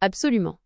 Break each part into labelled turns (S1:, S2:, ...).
S1: Absolument.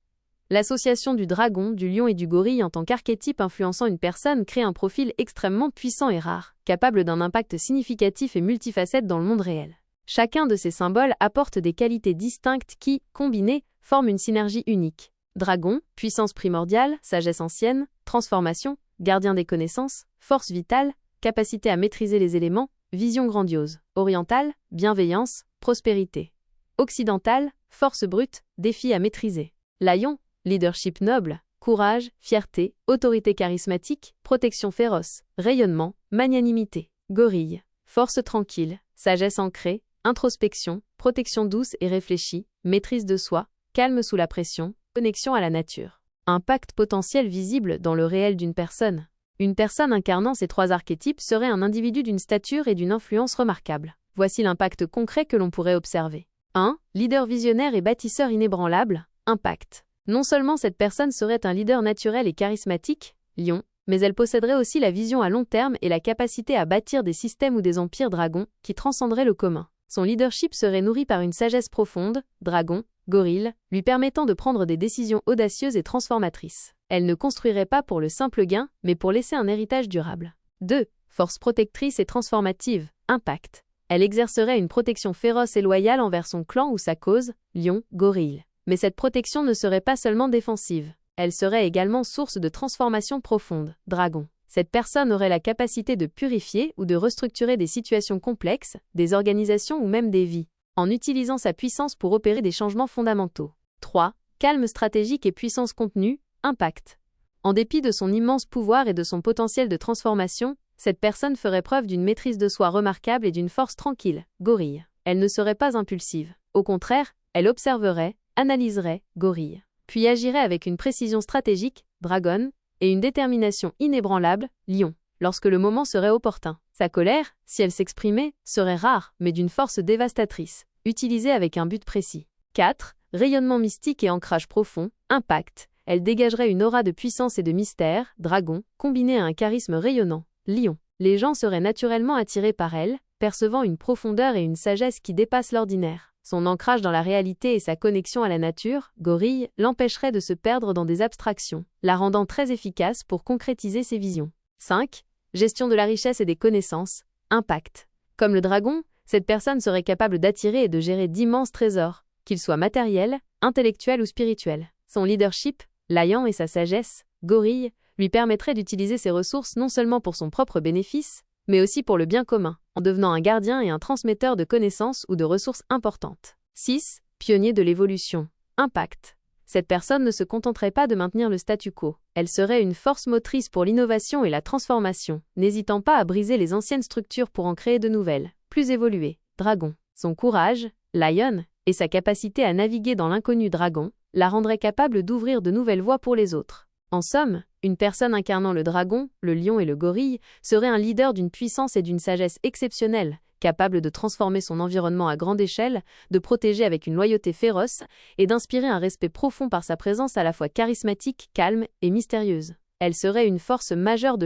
S1: L'association du dragon, du lion et du gorille en tant qu'archétype influençant une personne crée un profil extrêmement puissant et rare, capable d'un impact significatif et multifacette dans le monde réel. Chacun de ces symboles apporte des qualités distinctes qui, combinées, forment une synergie unique. Dragon, puissance primordiale, sagesse ancienne, transformation, gardien des connaissances, force vitale, capacité à maîtriser les éléments, vision grandiose. Orientale, bienveillance, prospérité. Occidentale, force brute, défi à maîtriser. Lion, leadership noble, courage, fierté, autorité charismatique, protection féroce, rayonnement, magnanimité. Gorille, force tranquille, sagesse ancrée, introspection, protection douce et réfléchie, maîtrise de soi, calme sous la pression, connexion à la nature. Impact potentiel visible dans le réel d'une personne. Une personne incarnant ces trois archétypes serait un individu d'une stature et d'une influence remarquables. Voici l'impact concret que l'on pourrait observer. 1. Leader visionnaire et bâtisseur inébranlable. Impact. Non seulement cette personne serait un leader naturel et charismatique, lion, mais elle posséderait aussi la vision à long terme et la capacité à bâtir des systèmes ou des empires dragons qui transcenderaient le commun. Son leadership serait nourri par une sagesse profonde, dragon, gorille, lui permettant de prendre des décisions audacieuses et transformatrices. Elle ne construirait pas pour le simple gain, mais pour laisser un héritage durable. 2. Force protectrice et transformative. Impact. Elle exercerait une protection féroce et loyale envers son clan ou sa cause, lion, gorille. Mais cette protection ne serait pas seulement défensive. Elle serait également source de transformation profonde, dragon. Cette personne aurait la capacité de purifier ou de restructurer des situations complexes, des organisations ou même des vies, en utilisant sa puissance pour opérer des changements fondamentaux. 3. Calme stratégique et puissance contenue, impact. En dépit de son immense pouvoir et de son potentiel de transformation, cette personne ferait preuve d'une maîtrise de soi remarquable et d'une force tranquille, gorille. Elle ne serait pas impulsive. Au contraire, elle observerait, analyserait, gorille, puis agirait avec une précision stratégique, dragon, et une détermination inébranlable, lion, lorsque le moment serait opportun. Sa colère, si elle s'exprimait, serait rare, mais d'une force dévastatrice, utilisée avec un but précis. 4. Rayonnement mystique et ancrage profond, impact. Elle dégagerait une aura de puissance et de mystère, dragon, combinée à un charisme rayonnant, lion. Les gens seraient naturellement attirés par elle, percevant une profondeur et une sagesse qui dépassent l'ordinaire. Son ancrage dans la réalité et sa connexion à la nature, gorille, l'empêcherait de se perdre dans des abstractions, la rendant très efficace pour concrétiser ses visions. 5. Gestion de la richesse et des connaissances, impact. Comme le dragon, cette personne serait capable d'attirer et de gérer d'immenses trésors, qu'ils soient matériels, intellectuels ou spirituels. Son leadership, lion et sa sagesse, gorille, lui permettraient d'utiliser ses ressources non seulement pour son propre bénéfice, mais aussi pour le bien commun, en devenant un gardien et un transmetteur de connaissances ou de ressources importantes. 6. Pionnier de l'évolution. Impact. Cette personne ne se contenterait pas de maintenir le statu quo. Elle serait une force motrice pour l'innovation et la transformation, n'hésitant pas à briser les anciennes structures pour en créer de nouvelles, plus évoluées. Dragon. Son courage, lion, et sa capacité à naviguer dans l'inconnu dragon, la rendraient capable d'ouvrir de nouvelles voies pour les autres. En somme, une personne incarnant le dragon, le lion et le gorille serait un leader d'une puissance et d'une sagesse exceptionnelles, capable de transformer son environnement à grande échelle, de protéger avec une loyauté féroce et d'inspirer un respect profond par sa présence à la fois charismatique, calme et mystérieuse. Elle serait une force majeure de